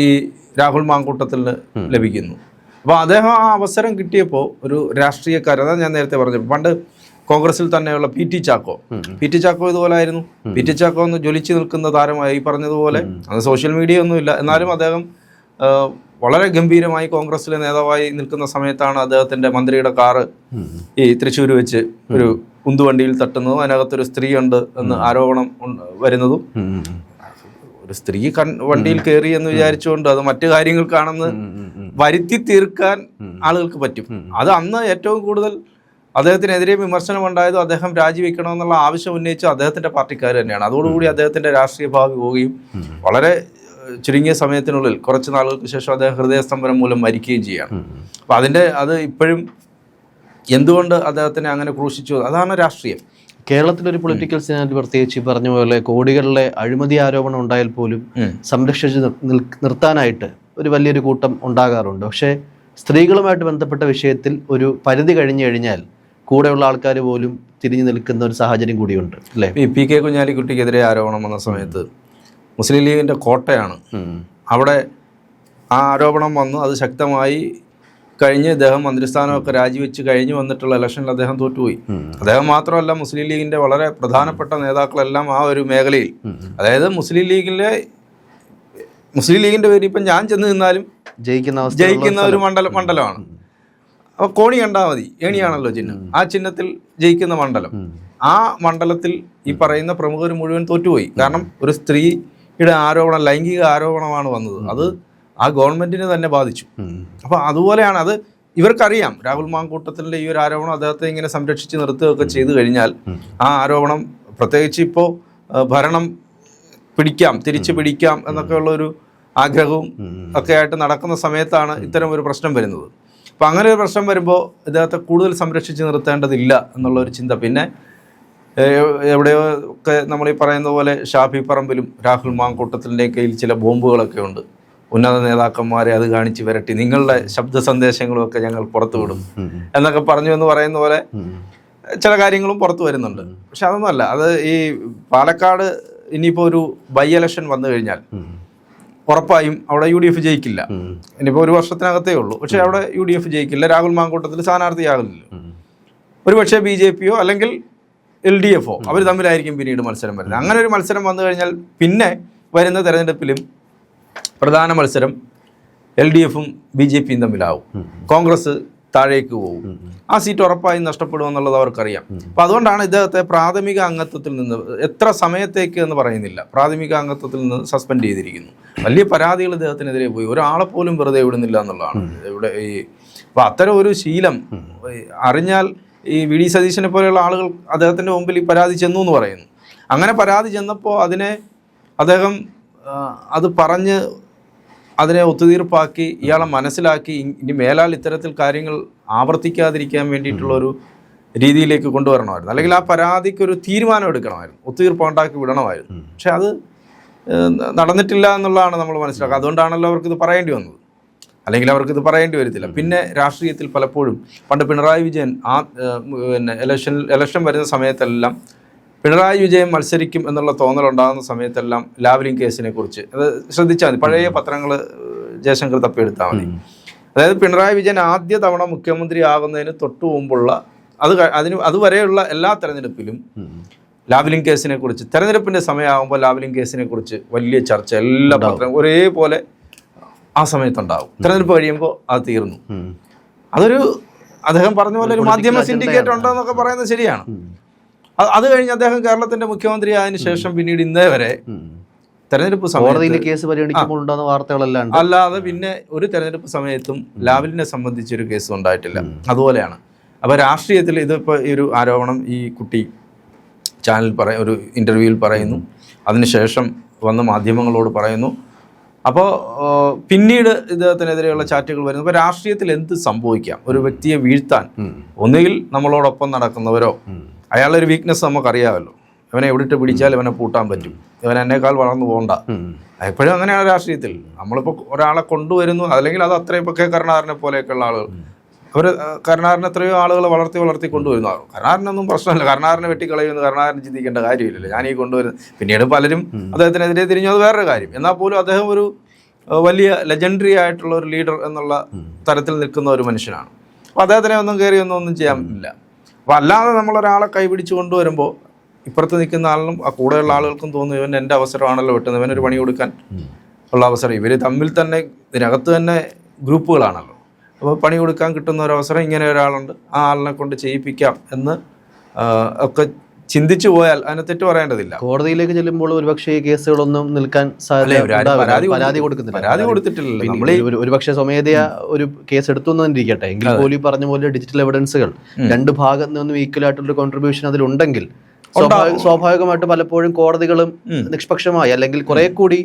ഈ രാഹുൽ മാങ്കൂട്ടത്തിന് ലഭിക്കുന്നു. അപ്പോൾ അദ്ദേഹം ആ അവസരം കിട്ടിയപ്പോൾ ഒരു രാഷ്ട്രീയക്കാരൻ, അതാണ് ഞാൻ നേരത്തെ പറഞ്ഞത്, പണ്ട് കോൺഗ്രസിൽ തന്നെയുള്ള PT ചാക്കോ ഇതുപോലെ ആയിരുന്നു. PT ചാക്കോ ഒന്ന് ജ്വലിച്ച് നിൽക്കുന്ന താരമായി പറഞ്ഞതുപോലെ. അന്ന് സോഷ്യൽ മീഡിയ ഒന്നുമില്ല, എന്നാലും അദ്ദേഹം വളരെ ഗംഭീരമായി കോൺഗ്രസിലെ നേതാവായി നിൽക്കുന്ന സമയത്താണ് അദ്ദേഹത്തിൻ്റെ മന്ത്രിയുടെ കാറ് ഈ തൃശ്ശൂർ വെച്ച് ഒരു ഉന്തുവണ്ടിയിൽ തട്ടുന്നതും അതിനകത്തൊരു സ്ത്രീ ഉണ്ട് എന്ന് ആരോപണം വരുന്നതും. ഒരു സ്ത്രീ വണ്ടിയിൽ കയറി എന്ന് വിചാരിച്ചുകൊണ്ട് അത് മറ്റു കാര്യങ്ങൾക്കാണെന്ന് വരുത്തി തീർക്കാൻ ആളുകൾക്ക് പറ്റും. അത് അന്ന് ഏറ്റവും കൂടുതൽ അദ്ദേഹത്തിനെതിരെ വിമർശനം ഉണ്ടായതും അദ്ദേഹം രാജിവെക്കണമെന്നുള്ള ആവശ്യം ഉന്നയിച്ച അദ്ദേഹത്തിൻ്റെ പാർട്ടിക്കാർ തന്നെയാണ്. അതോടുകൂടി അദ്ദേഹത്തിൻ്റെ രാഷ്ട്രീയ ഭാവി പോവുകയും വളരെ ചുരുങ്ങിയ സമയത്തിനുള്ളിൽ കുറച്ച് നാളുകൾക്ക് ശേഷം അദ്ദേഹം ഹൃദയസ്തംഭനം മൂലം മരിക്കുകയും ചെയ്യുകയാണ്. അപ്പോൾ അത് ഇപ്പോഴും എന്തുകൊണ്ട് അദ്ദേഹത്തിനെ അങ്ങനെ ക്രൂശിച്ചു, അതാണ് രാഷ്ട്രീയം. കേരളത്തിലൊരു പൊളിറ്റിക്കൽ സിനാരി പ്രത്യേകിച്ച് പറഞ്ഞ പോലെ കോടികളിലെ അഴിമതി ആരോപണം ഉണ്ടായാൽ പോലും സംരക്ഷിച്ച് നിർത്താനായിട്ട് ഒരു വലിയൊരു കൂട്ടം ഉണ്ടാകാറുണ്ട്. പക്ഷേ സ്ത്രീകളുമായിട്ട് ബന്ധപ്പെട്ട വിഷയത്തിൽ ഒരു പരിധി കഴിഞ്ഞു കഴിഞ്ഞാൽ കൂടെയുള്ള ആൾക്കാർ പോലും തിരിഞ്ഞു നിൽക്കുന്ന ഒരു സാഹചര്യം കൂടിയുണ്ട് അല്ലേ? PK കുഞ്ഞാലിക്കുട്ടിക്കെതിരെ ആരോപണം വന്ന സമയത്ത് മുസ്ലിം ലീഗിൻ്റെ കോട്ടയാണ്. അവിടെ ആ ആരോപണം വന്നു, അത് ശക്തമായി കഴിഞ്ഞ് അദ്ദേഹം മന്ത്രിസ്ഥാനമൊക്കെ രാജിവെച്ച് കഴിഞ്ഞ് വന്നിട്ടുള്ള ഇലക്ഷനിൽ അദ്ദേഹം തോറ്റുപോയി. അദ്ദേഹം മാത്രമല്ല, മുസ്ലിം ലീഗിൻ്റെ വളരെ പ്രധാനപ്പെട്ട നേതാക്കളെല്ലാം ആ ഒരു മേഖലയിൽ, അതായത് മുസ്ലിം ലീഗിൻ്റെ പേര് ഇപ്പം ഞാൻ ചെന്ന് നിന്നാലും ജയിക്കുന്ന ഒരു മണ്ഡലമാണ്. അപ്പോൾ കോണി കണ്ടാൽ മതി, ഏണിയാണല്ലോ ചിഹ്നം, ആ ചിഹ്നത്തിൽ ജയിക്കുന്ന മണ്ഡലം. ആ മണ്ഡലത്തിൽ ഈ പറയുന്ന പ്രമുഖർ മുഴുവൻ തോറ്റുപോയി. കാരണം ഒരു സ്ത്രീയുടെ ആരോപണം, ലൈംഗിക ആരോപണമാണ് വന്നത്. അത് ആ ഗവൺമെൻറ്റിനെ തന്നെ ബാധിച്ചു. അപ്പോൾ അതുപോലെയാണ് അത്. ഇവർക്കറിയാം രാഹുൽ മാങ്കൂട്ടത്തിൻ്റെ ഈ ഒരു ആരോപണം അദ്ദേഹത്തെ ഇങ്ങനെ സംരക്ഷിച്ച് നിർത്തുകയൊക്കെ ചെയ്തു കഴിഞ്ഞാൽ ആ ആരോപണം, പ്രത്യേകിച്ച് ഇപ്പോൾ ഭരണം തിരിച്ചു പിടിക്കാം എന്നൊക്കെയുള്ളൊരു ആഗ്രഹവും ഒക്കെ ആയിട്ട് നടക്കുന്ന സമയത്താണ് ഇത്തരം ഒരു പ്രശ്നം വരുന്നത്. അപ്പോൾ അങ്ങനെ ഒരു പ്രശ്നം വരുമ്പോൾ ഇദ്ദേഹത്തെ കൂടുതൽ സംരക്ഷിച്ച് നിർത്തേണ്ടതില്ല എന്നുള്ളൊരു ചിന്ത. പിന്നെ എവിടെയോ ഒക്കെ നമ്മൾ ഈ പറയുന്ന പോലെ ഷാഫി പറമ്പിലും രാഹുൽ മാങ്കൂട്ടത്തിൻ്റെ കയ്യിൽ ചില ബോംബുകളൊക്കെ ഉണ്ട്. ഉന്നത നേതാക്കന്മാരെ അത് കാണിച്ച് വരട്ടി നിങ്ങളുടെ ശബ്ദ സന്ദേശങ്ങളും ഒക്കെ ഞങ്ങൾ പുറത്തു വിടും എന്നൊക്കെ പറഞ്ഞു എന്ന് പറയുന്ന പോലെ ചില കാര്യങ്ങളും പുറത്തു വരുന്നുണ്ട്. പക്ഷെ അതൊന്നുമല്ല. അത് ഈ പാലക്കാട് ഇനിയിപ്പോൾ ഒരു ബൈ ഇലക്ഷൻ വന്നു കഴിഞ്ഞാൽ ഉറപ്പായും അവിടെ UDF ജയിക്കില്ല. ഇനിയിപ്പോൾ ഒരു വർഷത്തിനകത്തേ ഉള്ളൂ. പക്ഷേ അവിടെ UDF ജയിക്കില്ല. രാഹുൽ മാങ്കൂട്ടത്തിൽ സ്ഥാനാർത്ഥിയാകില്ല. ഒരു പക്ഷേ BJPയോ അല്ലെങ്കിൽ LDFോ അവർ തമ്മിലായിരിക്കും പിന്നീട് മത്സരം വരുന്നത്. അങ്ങനെ ഒരു മത്സരം വന്നു കഴിഞ്ഞാൽ പിന്നെ വരുന്ന തെരഞ്ഞെടുപ്പിലും പ്രധാന മത്സരം LDFും BJPയും തമ്മിലാവും. കോൺഗ്രസ് താഴേക്ക് പോകും. ആ സീറ്റ് ഉറപ്പായും നഷ്ടപ്പെടുമെന്നുള്ളത് അവർക്കറിയാം. അപ്പോൾ അതുകൊണ്ടാണ് ഇദ്ദേഹത്തെ പ്രാഥമിക അംഗത്വത്തിൽ നിന്ന് എത്ര സമയത്തേക്ക് എന്ന് പറയുന്നില്ല, പ്രാഥമിക അംഗത്വത്തിൽ നിന്ന് സസ്പെൻഡ് ചെയ്തിരിക്കുന്നു. വലിയ പരാതികൾ ഇദ്ദേഹത്തിനെതിരെ പോയി. ഒരാളെ പോലും വെറുതെ വിടുന്നില്ല എന്നുള്ളതാണ് ഇവിടെ അപ്പോൾ അത്തരം ഒരു ശീലം അറിഞ്ഞാൽ ഈ VD സതീശനെ പോലെയുള്ള ആളുകൾ അദ്ദേഹത്തിൻ്റെ മുമ്പിൽ ഈ പരാതി ചെന്നു എന്ന് പറയുന്നു. അങ്ങനെ പരാതി ചെന്നപ്പോൾ അദ്ദേഹം അത് പറഞ്ഞ് അതിനെ ഒത്തുതീർപ്പാക്കി ഇയാളെ മനസ്സിലാക്കി ഇനി മേലാൽ ഇത്തരത്തിൽ കാര്യങ്ങൾ ആവർത്തിക്കാതിരിക്കാൻ വേണ്ടിയിട്ടുള്ളൊരു രീതിയിലേക്ക് കൊണ്ടുവരണമായിരുന്നു. അല്ലെങ്കിൽ ആ പരാതിക്കൊരു തീരുമാനം എടുക്കണമായിരുന്നു, ഒത്തുതീർപ്പുണ്ടാക്കി വിടണമായിരുന്നു. പക്ഷെ അത് നടന്നിട്ടില്ല എന്നുള്ളതാണ് നമ്മൾ മനസ്സിലാക്കുക. അതുകൊണ്ടാണല്ലോ അവർക്കിത് പറയേണ്ടി വന്നത്. അല്ലെങ്കിൽ അവർക്കിത് പറയേണ്ടി വരത്തില്ല. പിന്നെ രാഷ്ട്രീയത്തിൽ പലപ്പോഴും പണ്ട് പിണറായി വിജയൻ പിന്നെ ഇലക്ഷൻ വരുന്ന സമയത്തെല്ലാം പിണറായി വിജയൻ മത്സരിക്കും എന്നുള്ള തോന്നലുണ്ടാകുന്ന സമയത്തെല്ലാം ലാവ്ലിൻ കേസിനെ കുറിച്ച് അത് ശ്രദ്ധിച്ചാൽ മതി. പഴയ പത്രങ്ങൾ ജയശങ്കർ തപ്പിയെടുത്താൽ മതി. അതായത് പിണറായി വിജയൻ ആദ്യ തവണ മുഖ്യമന്ത്രി ആകുന്നതിന് തൊട്ടു മുമ്പുള്ള അതുവരെയുള്ള എല്ലാ തെരഞ്ഞെടുപ്പിലും ലാവ്ലിൻ കേസിനെ കുറിച്ച്, തെരഞ്ഞെടുപ്പിൻ്റെ സമയമാകുമ്പോൾ ലാവ്ലിൻ കേസിനെ കുറിച്ച് വലിയ ചർച്ച എല്ലാ പത്രങ്ങളും ഒരേപോലെ ആ സമയത്തുണ്ടാകും. തെരഞ്ഞെടുപ്പ് കഴിയുമ്പോൾ അത് തീർന്നു. അതൊരു അദ്ദേഹം പറഞ്ഞ പോലെ ഒരു മാധ്യമ സിൻഡിക്കേറ്റ് ഉണ്ടോ എന്നൊക്കെ പറയുന്നത് ശരിയാണ്. അത് കഴിഞ്ഞ് അദ്ദേഹം കേരളത്തിന്റെ മുഖ്യമന്ത്രി ആയതിനു ശേഷം പിന്നീട് ഇന്നേ വരെ തെരഞ്ഞെടുപ്പ് സമയത്ത് അല്ലാതെ പിന്നെ ഒരു തെരഞ്ഞെടുപ്പ് സമയത്തും ലാവ്ലിനെ സംബന്ധിച്ചൊരു കേസ് ഉണ്ടായിട്ടില്ല. അതുപോലെയാണ്. അപ്പോൾ രാഷ്ട്രീയത്തിൽ ഇതിപ്പോൾ ഈ ഒരു ആരോപണം ഈ കുട്ടി ഒരു ഇൻ്റർവ്യൂവിൽ പറയുന്നു, അതിനുശേഷം വന്ന് മാധ്യമങ്ങളോട് പറയുന്നു. അപ്പോൾ പിന്നീട് ഇദ്ദേഹത്തിനെതിരെയുള്ള ചാറ്റുകൾ വരുന്നു. അപ്പോൾ രാഷ്ട്രീയത്തിൽ എന്ത് സംഭവിക്കാം? ഒരു വ്യക്തിയെ വീഴ്ത്താൻ ഒന്നുകിൽ നമ്മളോടൊപ്പം നടക്കുന്നവരോ അയാളൊരു വീക്ക്നെസ് നമുക്കറിയാമല്ലോ. ഇവനെ എവിടിട്ട് പിടിച്ചാൽ ഇവനെ പൂട്ടാൻ പറ്റും, ഇവൻ എന്നേക്കാൾ വളർന്നു പോകണ്ട. എപ്പോഴും അങ്ങനെയാണ് രാഷ്ട്രീയത്തിൽ. നമ്മളിപ്പോൾ ഒരാളെ കൊണ്ടുവരുന്നു, അല്ലെങ്കിൽ അത് അത്രയും ഇപ്പോൾ കരുണാകരനെ പോലെയൊക്കെയുള്ള ആളുകൾ, അവർ കരുണാകരൻ എത്രയോ ആളുകളെ വളർത്തി കൊണ്ടുവരുന്നു. കരുണാകരനൊന്നും പ്രശ്നമില്ല, കരുണാകരനെ വെട്ടിക്കളയുമെന്ന് കരുണാകരൻ ചിന്തിക്കേണ്ട കാര്യമില്ലല്ലോ. ഞാൻ ഈ കൊണ്ടുവരുന്നത്, പിന്നീട് പലരും അദ്ദേഹത്തിനെതിരെ തിരിഞ്ഞു, അത് വേറൊരു കാര്യം. എന്നാൽ പോലും അദ്ദേഹം ഒരു വലിയ ലെജൻഡറി ആയിട്ടുള്ള ഒരു ലീഡർ എന്നുള്ള തരത്തിൽ നിൽക്കുന്ന ഒരു മനുഷ്യനാണ്. അപ്പോൾ അദ്ദേഹത്തിനെ ഒന്നും കയറിയൊന്നും ചെയ്യാനില്ല. അപ്പോൾ അല്ലാതെ നമ്മളൊരാളെ കൈപിടിച്ച് കൊണ്ടുവരുമ്പോൾ ഇപ്പുറത്ത് നിൽക്കുന്ന ആളിനും ആ കൂടെയുള്ള ആളുകൾക്കും തോന്നുന്നു ഇവൻ എൻ്റെ അവസരമാണല്ലോ വെട്ടുന്നത്, ഇവനൊരു പണി കൊടുക്കാൻ ഉള്ള അവസരം. ഇവർ തമ്മിൽ തന്നെ ഇതിനകത്ത് തന്നെ ഗ്രൂപ്പുകളാണല്ലോ. അപ്പോൾ പണി കൊടുക്കാൻ കിട്ടുന്ന ഒരു അവസരം, ഇങ്ങനെ ഒരാളുണ്ട്, ആ ആളിനെ കൊണ്ട് ചെയ്യിപ്പിക്കാം എന്ന് ഒക്കെ ചിന്തിച്ചു പോയാൽ അതിനെ തെറ്റ് പറയേണ്ടതില്ല. കോടതിയിലേക്ക് ചെല്ലുമ്പോൾ ഒരുപക്ഷെ ഈ കേസുകളൊന്നും നിൽക്കാൻ പരാതി കൊടുത്തിട്ടില്ല. നമ്മൾ ഒരുപക്ഷെ സ്വമേധയാ ഒരു കേസ് എടുത്തു എന്നിരിക്കട്ടെ, എങ്കിൽ പോലും ഈ പറഞ്ഞ പോലെ ഡിജിറ്റൽ എവിഡൻസുകൾ രണ്ട് ഭാഗത്ത് നിന്നും ഈക്വൽ ആയിട്ടുള്ള കോൺട്രിബ്യൂഷൻ അതിലുണ്ടെങ്കിൽ സ്വാഭാവികമായിട്ട് പലപ്പോഴും കോടതികളും നിഷ്പക്ഷമായി അല്ലെങ്കിൽ കുറെ കൂടി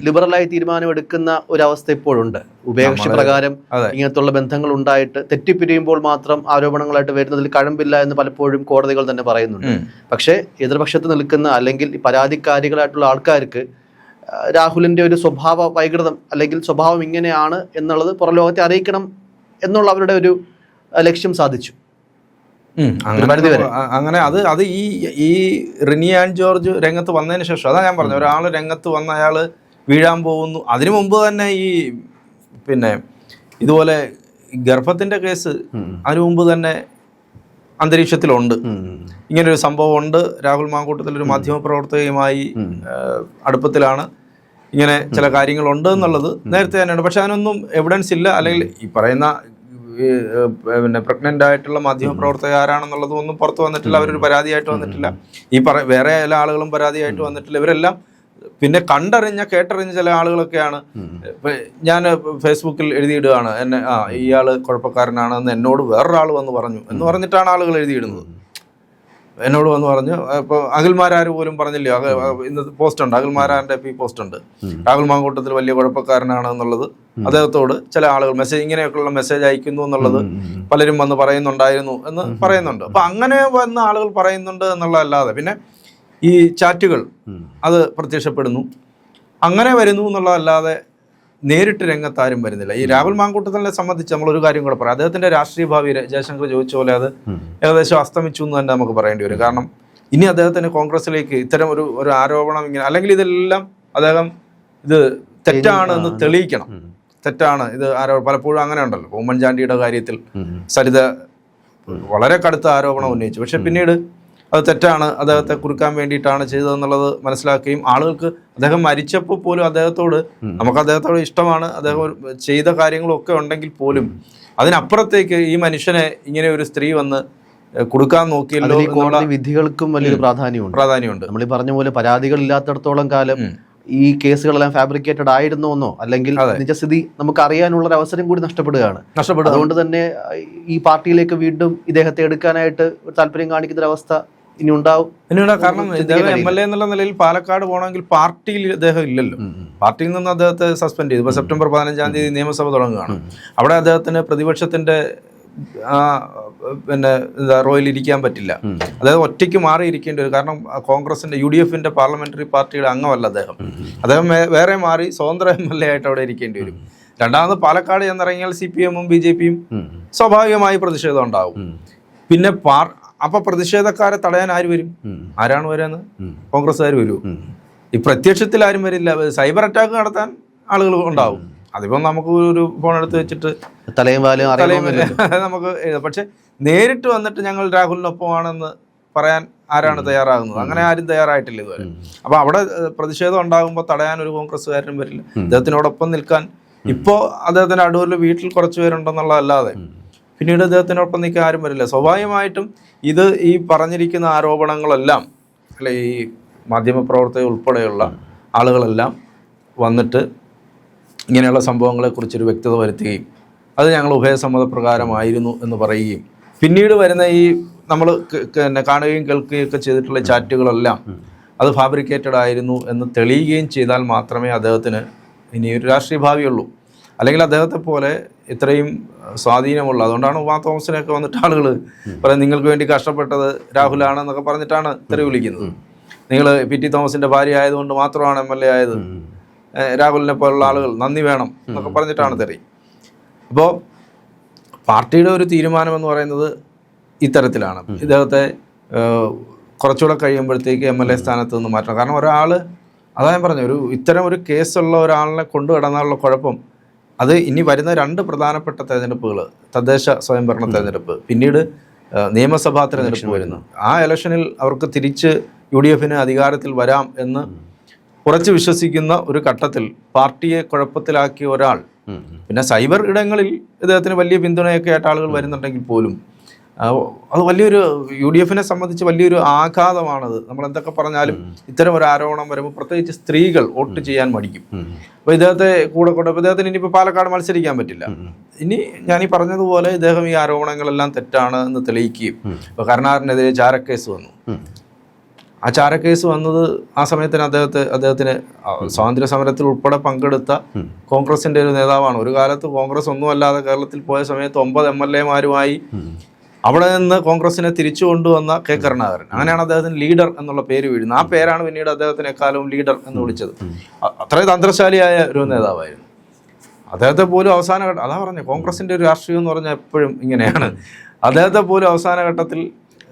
ലിബറലായി തീരുമാനമെടുക്കുന്ന ഒരവസ്ഥ ഇപ്പോഴുണ്ട്. ഉഭയകക്ഷി പ്രകാരം ഇങ്ങനത്തുള്ള ബന്ധങ്ങൾ ഉണ്ടായിട്ട് തെറ്റിപ്പിരിയുമ്പോൾ മാത്രം ആരോപണങ്ങളായിട്ട് വരുന്നതിൽ കഴമ്പില്ല എന്ന് പലപ്പോഴും കോടതികൾ തന്നെ പറയുന്നുണ്ട്. പക്ഷേ എതിർപക്ഷത്ത് നിൽക്കുന്ന അല്ലെങ്കിൽ പരാതിക്കാരികളായിട്ടുള്ള ആൾക്കാർക്ക് രാഹുലിന്റെ ഒരു സ്വഭാവ വൈകൃതം അല്ലെങ്കിൽ സ്വഭാവം ഇങ്ങനെയാണ് എന്നുള്ളത് പുറം ലോകത്തെ അറിയിക്കണം എന്നുള്ള അവരുടെ ഒരു ലക്ഷ്യം സാധിച്ചു. അങ്ങനെ അത് ഈ റിനി ആൻഡ് ജോർജ് രംഗത്ത് വന്നതിന് ശേഷം, അതാ ഞാൻ പറഞ്ഞു, ഒരാൾ രംഗത്ത് വന്ന അയാൾ വീഴാൻ പോകുന്നു. അതിനു മുമ്പ് തന്നെ ഈ പിന്നെ ഇതുപോലെ ഗർഭത്തിന്റെ കേസ് അതിനു മുമ്പ് തന്നെ അന്തരീക്ഷത്തിലുണ്ട്. ഇങ്ങനൊരു സംഭവം ഉണ്ട്, രാഹുൽ മാങ്കൂട്ടത്തിൽ ഒരു മാധ്യമപ്രവർത്തകയുമായി അടുപ്പത്തിലാണ്, ഇങ്ങനെ ചില കാര്യങ്ങളുണ്ട് എന്നുള്ളത് നേരത്തെ തന്നെയാണ്. പക്ഷെ അതിനൊന്നും എവിഡൻസ് ഇല്ല. അല്ലെങ്കിൽ ഈ പറയുന്ന പിന്നെ പ്രഗ്നന്റ് ആയിട്ടുള്ള മാധ്യമപ്രവർത്തക ആരാണെന്നുള്ളതും ഒന്നും പുറത്ത് വന്നിട്ടില്ല. അവരൊരു പരാതിയായിട്ട് വന്നിട്ടില്ല. വേറെ ചില ആളുകളും പരാതിയായിട്ട് വന്നിട്ടില്ല. ഇവരെല്ലാം പിന്നെ കേട്ടറിഞ്ഞ ചില ആളുകളൊക്കെയാണ്. ഞാൻ ഫേസ്ബുക്കിൽ എഴുതിയിടുകയാണ്, എന്നെ ഇയാൾ കുഴപ്പക്കാരനാണെന്ന് എന്നോട് വേറൊരാൾ വന്ന് പറഞ്ഞു എന്ന് പറഞ്ഞിട്ടാണ് ആളുകൾ എഴുതിയിടുന്നത്. എന്നോട് വന്ന് പറഞ്ഞു. ഇപ്പോൾ അഖിൽമാരാർ പോലും പറഞ്ഞില്ലേ, ഇന്ന് പോസ്റ്റ് ഉണ്ട്, അഖിൽമാരാറിൻ്റെ പോസ്റ്റ് ഉണ്ട്, രാഹുൽ മാങ്കൂട്ടത്തിൽ വലിയ കുഴപ്പക്കാരനാണ് എന്നുള്ളത് അദ്ദേഹത്തോട് ചില ആളുകൾ ഇങ്ങനെയൊക്കെയുള്ള മെസ്സേജ് അയക്കുന്നു എന്നുള്ളത് പലരും വന്ന് പറയുന്നുണ്ടായിരുന്നു എന്ന് പറയുന്നുണ്ട്. അപ്പം അങ്ങനെ വന്ന ആളുകൾ പറയുന്നുണ്ട് എന്നുള്ളതല്ലാതെ പിന്നെ ഈ ചാറ്റുകൾ അത് പ്രത്യക്ഷപ്പെടുന്നു, അങ്ങനെ വരുന്നു എന്നുള്ളതല്ലാതെ നേരിട്ട് രംഗത്താരും വരുന്നില്ല. ഈ രാഹുൽ മാങ്കൂട്ടത്തിനെ സംബന്ധിച്ച് നമ്മളൊരു കാര്യം കൂടെ പറയാം. അദ്ദേഹത്തിൻ്റെ രാഷ്ട്രീയ ഭാവി ജയശങ്കർ ചോദിച്ച പോലെ അത് ഏകദേശം അസ്തമിച്ചു എന്ന് തന്നെ നമുക്ക് പറയേണ്ടി വരും. കാരണം ഇനി അദ്ദേഹത്തിന് കോൺഗ്രസിലേക്ക് ഇത്തരം ഒരു ആരോപണം ഇങ്ങനെ, അല്ലെങ്കിൽ ഇതെല്ലാം അദ്ദേഹം ഇത് തെറ്റാണ് എന്ന് തെളിയിക്കണം. തെറ്റാണ് ഇത് പലപ്പോഴും അങ്ങനെ ഉണ്ടല്ലോ. ഉമ്മൻചാണ്ടിയുടെ കാര്യത്തിൽ സരിത വളരെ കടുത്ത ആരോപണം ഉന്നയിച്ചു. പക്ഷെ പിന്നീട് അത് തെറ്റാണ്, അദ്ദേഹത്തെ കുറുക്കാൻ വേണ്ടിയിട്ടാണ് ചെയ്തതെന്നുള്ളത് മനസ്സിലാക്കുകയും ആളുകൾക്ക് അദ്ദേഹം മരിച്ചപ്പോൾ പോലും നമുക്ക് അദ്ദേഹത്തോട് ഇഷ്ടമാണ്, അദ്ദേഹം ചെയ്ത കാര്യങ്ങളൊക്കെ ഉണ്ടെങ്കിൽ പോലും അതിനപ്പുറത്തേക്ക് ഈ മനുഷ്യനെ ഇങ്ങനെ ഒരു സ്ത്രീ വന്ന് കൊടുക്കാൻ നോക്കിയല്ലോ. കോടതി വിധികൾക്കും വലിയൊരു പ്രാധാന്യമുണ്ട്. നമ്മൾ ഈ പറഞ്ഞ പോലെ പരാതികൾ ഇല്ലാത്തടത്തോളം കാലം ഈ കേസുകളെല്ലാം ഫാബ്രിക്കേറ്റഡ് ആയിരുന്നോ അല്ലെങ്കിൽ നിജസ്ഥിതി നമുക്ക് അറിയാനുള്ള ഒരു അവസരം കൂടി നഷ്ടപ്പെടുകയാണ്. അതുകൊണ്ട് തന്നെ ഈ പാർട്ടിയിലേക്ക് വീണ്ടും ഇദ്ദേഹത്തെ എടുക്കാനായിട്ട് താല്പര്യം കാണിക്കുന്ന ഒരു അവസ്ഥ ഇനി ഉണ്ടാവും. കാരണം ഇദ്ദേഹം MLA എന്നുള്ള നിലയിൽ പാലക്കാട് പോകണമെങ്കിൽ പാർട്ടിയിൽ അദ്ദേഹം ഇല്ലല്ലോ. പാർട്ടിയിൽ നിന്ന് അദ്ദേഹത്തെ സസ്പെൻഡ് ചെയ്തു. ഇപ്പോൾ സെപ്റ്റംബർ 15-ാം തീയതി നിയമസഭ തുടങ്ങുകയാണ്. അവിടെ അദ്ദേഹത്തിന് പ്രതിപക്ഷത്തിന്റെ പിന്നെ റോയിൽ ഇരിക്കാൻ പറ്റില്ല. അതായത് ഒറ്റയ്ക്ക് മാറിയിരിക്കേണ്ടി വരും. കാരണം കോൺഗ്രസിന്റെ UDF-ന്റെ പാർലമെന്ററി പാർട്ടിയുടെ അംഗമല്ല അദ്ദേഹം വേറെ മാറി സ്വതന്ത്ര MLA ആയിട്ട് അവിടെ ഇരിക്കേണ്ടി വരും. രണ്ടാമത് പാലക്കാട് ചെന്നിറങ്ങിയാൽ CPM-ഉം BJP-യും സ്വാഭാവികമായി പ്രതിഷേധം ഉണ്ടാവും. പിന്നെ അപ്പൊ പ്രതിഷേധക്കാരെ തടയാൻ ആര് വരും? ആരാണ് വരാന്ന്? കോൺഗ്രസ്സുകാർ വരുമോ? ഈ പ്രത്യക്ഷത്തിൽ ആരും വരില്ല. സൈബർ അറ്റാക്ക് നടത്താൻ ആളുകൾ ഉണ്ടാവും. അതിപ്പം നമുക്ക് ഒരു ഫോൺ എടുത്ത് വെച്ചിട്ട് നമുക്ക് എഴുതാം. പക്ഷെ നേരിട്ട് വന്നിട്ട് ഞങ്ങൾ രാഹുലിനൊപ്പമാണെന്ന് പറയാൻ ആരാണ് തയ്യാറാകുന്നത്? അങ്ങനെ ആരും തയ്യാറായിട്ടില്ല ഇതുവരെ. അപ്പൊ അവിടെ പ്രതിഷേധം ഉണ്ടാകുമ്പോൾ തടയാൻ ഒരു കോൺഗ്രസ്സുകാരനും വരില്ല. അദ്ദേഹത്തിനോടൊപ്പം നിൽക്കാൻ ഇപ്പോൾ അദ്ദേഹത്തിന്റെ അടൂരിൽ വീട്ടിൽ കുറച്ച് പേരുണ്ടെന്നുള്ളതല്ലാതെ പിന്നീട് അദ്ദേഹത്തിനൊപ്പം നിൽക്കാൻ ആരും വരില്ല. സ്വാഭാവികമായിട്ടും ഇത് ഈ പറഞ്ഞിരിക്കുന്ന ആരോപണങ്ങളെല്ലാം അല്ലെ ഈ മാധ്യമപ്രവർത്തകർ ഉൾപ്പെടെയുള്ള ആളുകളെല്ലാം വന്നിട്ട് ഇങ്ങനെയുള്ള സംഭവങ്ങളെക്കുറിച്ചൊരു വ്യക്തത വരുത്തുകയും അത് ഞങ്ങൾ ഉഭയസമ്മതപ്രകാരമായിരുന്നു എന്ന് പറയുകയും പിന്നീട് വരുന്ന ഈ നമ്മൾ കാണുകയും കേൾക്കുകയും ഒക്കെ ചെയ്തിട്ടുള്ള ചാറ്റുകളെല്ലാം അത് ഫാബ്രിക്കേറ്റഡ് ആയിരുന്നു എന്ന് തെളിയുകയും ചെയ്താൽ മാത്രമേ അദ്ദേഹത്തിന് ഇനിയൊരു രാഷ്ട്രീയ ഭാവിയുള്ളൂ. അല്ലെങ്കിൽ അദ്ദേഹത്തെ പോലെ ഇത്രയും സ്വാധീനമുള്ള, അതുകൊണ്ടാണ് ഉമാ തോമസിനൊക്കെ വന്നിട്ട് ആളുകൾ പറയാം നിങ്ങൾക്ക് വേണ്ടി കഷ്ടപ്പെട്ടത് രാഹുലാണെന്നൊക്കെ പറഞ്ഞിട്ടാണ് തെറി വിളിക്കുന്നത്. നിങ്ങൾ പി.ടി. തോമസിൻ്റെ ഭാര്യ ആയതുകൊണ്ട് മാത്രമാണ് MLA ആയത്, രാഹുലിനെ പോലുള്ള ആളുകൾ നന്ദി വേണം എന്നൊക്കെ പറഞ്ഞിട്ടാണ് തെറി. അപ്പോൾ പാർട്ടിയുടെ ഒരു തീരുമാനം എന്ന് പറയുന്നത് ഇത്തരത്തിലാണ്. ഇദ്ദേഹത്തെ കുറച്ചുകൂടെ കഴിയുമ്പോഴത്തേക്ക് MLA സ്ഥാനത്ത് നിന്ന് മാറ്റണം. കാരണം ഒരാൾ, അതാ ഞാൻ പറഞ്ഞു, ഇത്തരം ഒരു കേസുള്ള ഒരാളിനെ കൊണ്ടു കിടന്നാലുള്ള കുഴപ്പം, അത് ഇനി വരുന്ന 2 പ്രധാനപ്പെട്ട തെരഞ്ഞെടുപ്പുകൾ, തദ്ദേശ സ്വയംഭരണ തെരഞ്ഞെടുപ്പ്, പിന്നീട് നിയമസഭാ തെരഞ്ഞെടുപ്പ് വരുന്നു. ആ ഇലക്ഷനിൽ അവർക്ക് തിരിച്ച് UDF-ന് അധികാരത്തിൽ വരാം എന്ന് ഉറച്ചു വിശ്വസിക്കുന്ന ഒരു ഘട്ടത്തിൽ പാർട്ടിയെ കുഴപ്പത്തിലാക്കിയ ഒരാൾ, പിന്നെ സൈബർ ഇടങ്ങളിൽ ഇദ്ദേഹത്തിന് വലിയ പിന്തുണയൊക്കെ ആയിട്ട് ആളുകൾ വരുന്നുണ്ടെങ്കിൽ പോലും അത് വലിയൊരു UDF-നെ സംബന്ധിച്ച് വലിയൊരു ആഘാതമാണത്. നമ്മൾ എന്തൊക്കെ പറഞ്ഞാലും ഇത്തരം ഒരു ആരോപണം വരുമ്പോൾ പ്രത്യേകിച്ച് സ്ത്രീകൾ വോട്ട് ചെയ്യാൻ മടിക്കും. അപ്പോൾ ഇദ്ദേഹത്തെ കൂടെ ഇദ്ദേഹത്തിന് ഇനിയിപ്പോൾ പാലക്കാട് മത്സരിക്കാൻ പറ്റില്ല. ഇനി ഞാനീ പറഞ്ഞതുപോലെ ഇദ്ദേഹം ഈ ആരോപണങ്ങളെല്ലാം തെറ്റാണ് എന്ന് തെളിയിക്കുകയും, ഇപ്പോൾ കരുണാകരനെതിരെ ചാരക്കേസ് വന്നു. ആ ചാരക്കേസ് വന്നത് ആ സമയത്തിന് അദ്ദേഹത്തിന് സ്വാതന്ത്ര്യ സമരത്തിൽ ഉൾപ്പെടെ പങ്കെടുത്ത കോൺഗ്രസിൻ്റെ ഒരു നേതാവാണ്. ഒരു കാലത്ത് കോൺഗ്രസ് ഒന്നുമല്ലാതെ കേരളത്തിൽ പോയ സമയത്ത് 9 MLA-മാരുമായി അവിടെ നിന്ന് കോൺഗ്രസിനെ തിരിച്ചു കൊണ്ടുവന്ന കെ കരുണാകരൻ. അങ്ങനെയാണ് അദ്ദേഹത്തിന് ലീഡർ എന്നുള്ള പേര് വീഴുന്നത്. ആ പേരാണ് പിന്നീട് അദ്ദേഹത്തിന് എക്കാലവും ലീഡർ എന്ന് വിളിച്ചത്. അത്രയും തന്ത്രശാലിയായ ഒരു നേതാവായിരുന്നു. അദ്ദേഹത്തെ പോലും അവസാന ഘട്ടം, അതാ പറഞ്ഞത്, കോൺഗ്രസിൻ്റെ ഒരു രാഷ്ട്രീയം എന്ന് പറഞ്ഞാൽ എപ്പോഴും ഇങ്ങനെയാണ്. അദ്ദേഹത്തെ പോലും അവസാന ഘട്ടത്തിൽ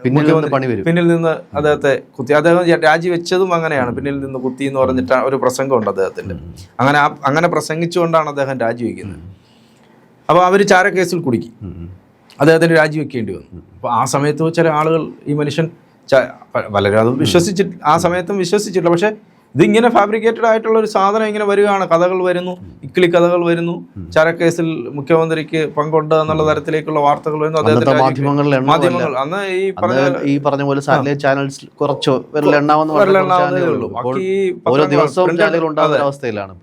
പിന്നിൽ നിന്ന് അദ്ദേഹത്തെ കുത്തി. അദ്ദേഹം രാജിവെച്ചതും അങ്ങനെയാണ്, പിന്നിൽ നിന്ന് കുത്തി എന്ന് പറഞ്ഞിട്ട് ഒരു പ്രസംഗമുണ്ട് അദ്ദേഹത്തിൻ്റെ. അങ്ങനെ പ്രസംഗിച്ചുകൊണ്ടാണ് അദ്ദേഹം രാജിവെക്കുന്നത്. അപ്പോൾ അവർ ചാരക്കേസിൽ കുടുക്കി, അദ്ദേഹത്തിന് രാജിവെക്കേണ്ടി വന്നു. അപ്പോൾ ആ സമയത്ത് ചില ആളുകൾ ഈ മനുഷ്യൻ വളരെ അത് ആ സമയത്തും വിശ്വസിച്ചിട്ടില്ല. പക്ഷേ ഇതിങ്ങനെ ഫാബ്രിക്കേറ്റഡ് ആയിട്ടുള്ള ഒരു സാധനം ഇങ്ങനെ വരികയാണ്, കഥകൾ വരുന്നു, ഇക്കിളി കഥകൾ വരുന്നു, ചാരക്കേസിൽ മുഖ്യമന്ത്രിക്ക് പങ്കുണ്ട് എന്നുള്ള തരത്തിലേക്കുള്ള വാർത്തകൾ വരുന്നു. അദ്ദേഹത്തിന്റെ മാധ്യമങ്ങൾ അന്ന് ഈ പറഞ്ഞ പോലെ സാറ്റലൈറ്റ് ചാനൽസ് കുറച്ചോ വിരലെണ്ണാവുന്നതേ ഉള്ളൂ. ബാക്കി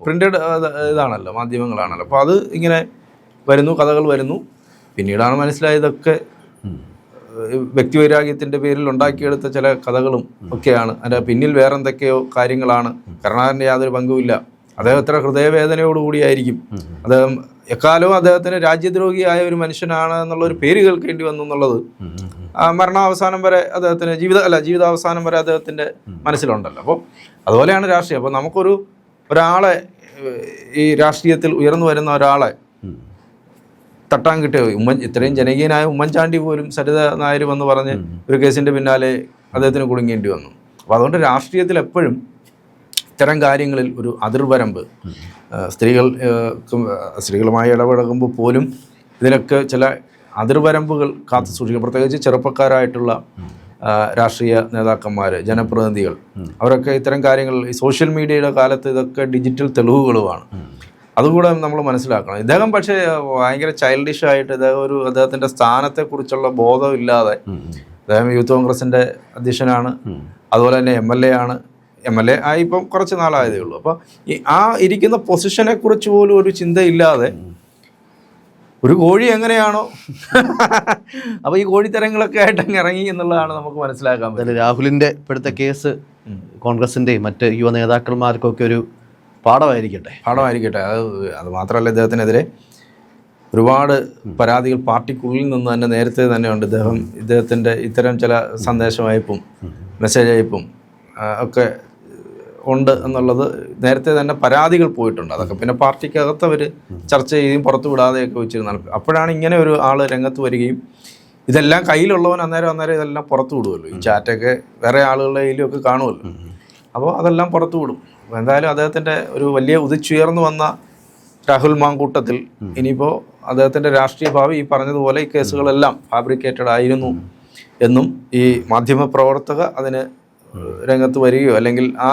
പ്രിന്റഡ് ഇതാണല്ലോ, മാധ്യമങ്ങളാണല്ലോ. അപ്പോൾ അത് ഇങ്ങനെ വരുന്നു, കഥകൾ വരുന്നു. പിന്നീടാണ് മനസ്സിലായതൊക്കെ വ്യക്തിവൈരാഗ്യത്തിൻ്റെ പേരിൽ ഉണ്ടാക്കിയെടുത്ത ചില കഥകളും ഒക്കെയാണ്. അതിൻ്റെ പിന്നിൽ വേറെന്തൊക്കെയോ കാര്യങ്ങളാണ്. കരുണാകരൻ്റെ യാതൊരു പങ്കുമില്ല. അദ്ദേഹം എത്ര ഹൃദയവേദനയോടുകൂടിയായിരിക്കും. അദ്ദേഹം എക്കാലവും അദ്ദേഹത്തിന് രാജ്യദ്രോഹിയായ ഒരു മനുഷ്യനാണ് എന്നുള്ളൊരു പേര് കേൾക്കേണ്ടി വന്നു എന്നുള്ളത് മരണാവസാനം വരെ അദ്ദേഹത്തിന് ജീവിതാവസാനം വരെ അദ്ദേഹത്തിൻ്റെ മനസ്സിലുണ്ടല്ലോ. അപ്പോൾ അതുപോലെയാണ് രാഷ്ട്രീയം. അപ്പോൾ ഒരാളെ ഈ രാഷ്ട്രീയത്തിൽ ഉയർന്നു വരുന്ന ഒരാളെ തട്ടാൻ കിട്ടിയ ഇത്രയും ജനകീയനായ ഉമ്മൻചാണ്ടി പോലും സരിത നായർ എന്ന് പറഞ്ഞ് ഒരു കേസിൻ്റെ പിന്നാലെ അദ്ദേഹത്തിന് കുടുങ്ങേണ്ടി വന്നു. അപ്പോൾ അതുകൊണ്ട് രാഷ്ട്രീയത്തിൽ എപ്പോഴും ഇത്തരം കാര്യങ്ങളിൽ ഒരു അതിർവരമ്പ്, സ്ത്രീകളുമായി ഇടപെടുമ്പോൾ പോലും ഇതിനൊക്കെ ചില അതിർവരമ്പുകൾ കാത്തു സൂക്ഷിക്കും. പ്രത്യേകിച്ച് ചെറുപ്പക്കാരായിട്ടുള്ള രാഷ്ട്രീയ നേതാക്കന്മാർ, ജനപ്രതിനിധികൾ, അവരൊക്കെ ഇത്തരം കാര്യങ്ങൾ ഈ സോഷ്യൽ മീഡിയയുടെ കാലത്ത് ഇതൊക്കെ ഡിജിറ്റൽ തെളിവുകളുമാണ്. അതുകൂടെ നമ്മൾ മനസ്സിലാക്കണം. ഇദ്ദേഹം പക്ഷേ ഭയങ്കര ചൈൽഡിഷായിട്ട് അദ്ദേഹത്തിൻ്റെ സ്ഥാനത്തെക്കുറിച്ചുള്ള ബോധമില്ലാതെ, അദ്ദേഹം യൂത്ത് കോൺഗ്രസിൻ്റെ അധ്യക്ഷനാണ്, അതുപോലെ തന്നെ MLA ആയി ഇപ്പം കുറച്ച് നാളായതേ ഉള്ളൂ. അപ്പോൾ ആ ഇരിക്കുന്ന പൊസിഷനെ കുറിച്ച് പോലും ഒരു ചിന്തയില്ലാതെ ഒരു കോഴി എങ്ങനെയാണോ അപ്പോൾ ഈ കോഴിത്തരങ്ങളൊക്കെ ആയിട്ട് അങ്ങ് ഇറങ്ങി എന്നുള്ളതാണ് നമുക്ക് മനസ്സിലാക്കാൻ പറ്റുന്നത്. രാഹുലിൻ്റെ ഇപ്പോഴത്തെ കേസ് കോൺഗ്രസിൻ്റെയും മറ്റ് യുവ നേതാക്കന്മാർക്കൊക്കെ ഒരു പാഠമായിരിക്കട്ടെ. അത് മാത്രമല്ല, ഇദ്ദേഹത്തിനെതിരെ ഒരുപാട് പരാതികൾ പാർട്ടിക്കുള്ളിൽ നിന്ന് തന്നെ നേരത്തെ തന്നെ ഉണ്ട്. ഇദ്ദേഹത്തിൻ്റെ ഇത്തരം ചില സന്ദേശമയപ്പും മെസ്സേജ് അയപ്പും ഒക്കെ ഉണ്ട് എന്നുള്ളത് നേരത്തെ തന്നെ പരാതികൾ പോയിട്ടുണ്ട്. അതൊക്കെ പിന്നെ പാർട്ടിക്കകത്ത് അവർ ചർച്ച ചെയ്യുകയും പുറത്തു വിടാതെയൊക്കെ വെച്ചിരുന്നാൽ, അപ്പോഴാണ് ഇങ്ങനെ ഒരു ആൾ രംഗത്ത് വരികയും ഇതെല്ലാം കയ്യിലുള്ളവൻ അന്നേരം ഇതെല്ലാം പുറത്തു വിടുമല്ലോ. ഈ ചാറ്റൊക്കെ വേറെ ആളുകളുടെ കയ്യിലൊക്കെ കാണുമല്ലോ. അപ്പോൾ അതെല്ലാം പുറത്തു വിടും. അപ്പോൾ എന്തായാലും അദ്ദേഹത്തിൻ്റെ ഒരു വലിയ ഉദിച്ചുയർന്നു വന്ന രാഹുൽ മാങ്കൂട്ടത്തിൽ ഇനിയിപ്പോൾ അദ്ദേഹത്തിൻ്റെ രാഷ്ട്രീയ ഭാവി ഈ പറഞ്ഞതുപോലെ ഈ കേസുകളെല്ലാം ഫാബ്രിക്കേറ്റഡ് ആയിരുന്നു എന്നും ഈ മാധ്യമപ്രവർത്തക അതിന് രംഗത്ത് വരികയോ അല്ലെങ്കിൽ ആ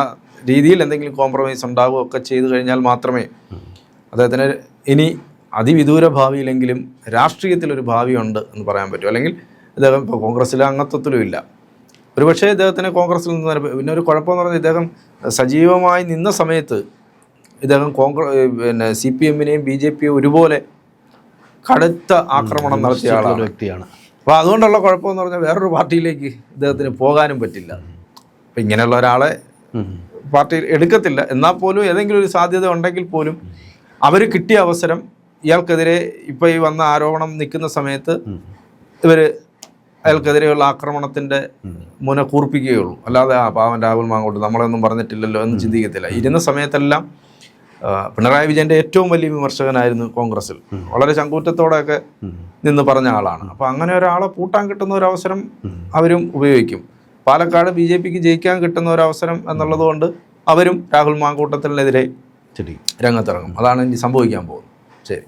രീതിയിൽ എന്തെങ്കിലും കോംപ്രമൈസ് ഉണ്ടാവുകയോ ഒക്കെ ചെയ്തു കഴിഞ്ഞാൽ മാത്രമേ അദ്ദേഹത്തിന് ഇനി അതിവിദൂര ഭാവിയിലെങ്കിലും രാഷ്ട്രീയത്തിലൊരു ഭാവിയുണ്ട് എന്ന് പറയാൻ പറ്റും. അല്ലെങ്കിൽ ഇദ്ദേഹം ഇപ്പോൾ കോൺഗ്രസ്സിലെ അംഗത്വത്തിലും ഇല്ല. ഒരുപക്ഷേ ഇദ്ദേഹത്തിന് കോൺഗ്രസ്സിൽ നിന്ന് പിന്നെ ഒരു കുഴപ്പമെന്ന് പറഞ്ഞാൽ ഇദ്ദേഹം സജീവമായി നിന്ന സമയത്ത് ഇദ്ദേഹം CPM-നെയും BJP-യും ഒരുപോലെ കടുത്ത ആക്രമണം നടത്തിയ വ്യക്തിയാണ്. അപ്പോൾ അതുകൊണ്ടുള്ള കുഴപ്പമെന്ന് പറഞ്ഞാൽ വേറൊരു പാർട്ടിയിലേക്ക് ഇദ്ദേഹത്തിന് പോകാനും പറ്റില്ല. അപ്പം ഇങ്ങനെയുള്ള ഒരാളെ പാർട്ടിയിൽ എടുക്കത്തില്ല. എന്നാൽ പോലും ഏതെങ്കിലും ഒരു സാധ്യത ഉണ്ടെങ്കിൽ പോലും അവർ കിട്ടിയ അവസരം ഇയാൾക്കെതിരെ ഇപ്പോൾ ഈ വന്ന ആരോപണം നിൽക്കുന്ന സമയത്ത് ഇവർ അയാൾക്കെതിരെയുള്ള ആക്രമണത്തിൻ്റെ മുന കൂർപ്പിക്കുകയുള്ളൂ. അല്ലാതെ ആ പാവൻ രാഹുൽ മാങ്കൂട്ടം നമ്മളൊന്നും പറഞ്ഞിട്ടില്ലല്ലോ എന്ന് ചിന്തിക്കത്തില്ല. ഇരുന്ന സമയത്തെല്ലാം പിണറായി വിജയൻ്റെ ഏറ്റവും വലിയ വിമർശകനായിരുന്നു കോൺഗ്രസ്സിൽ. വളരെ ചങ്കൂറ്റത്തോടെയൊക്കെ നിന്ന് പറഞ്ഞ ആളാണ്. അപ്പോൾ അങ്ങനെ ഒരാളെ പൂട്ടാൻ കിട്ടുന്ന ഒരു അവസരം അവരും ഉപയോഗിക്കും. പാലക്കാട് BJPക്ക് ജയിക്കാൻ കിട്ടുന്ന ഒരു അവസരം എന്നുള്ളത് കൊണ്ട് അവരും രാഹുൽ മാങ്കൂട്ടത്തിനെതിരെ രംഗത്തിറങ്ങും. അതാണ് ഇനി സംഭവിക്കാൻ പോകുന്നത്. ശരി.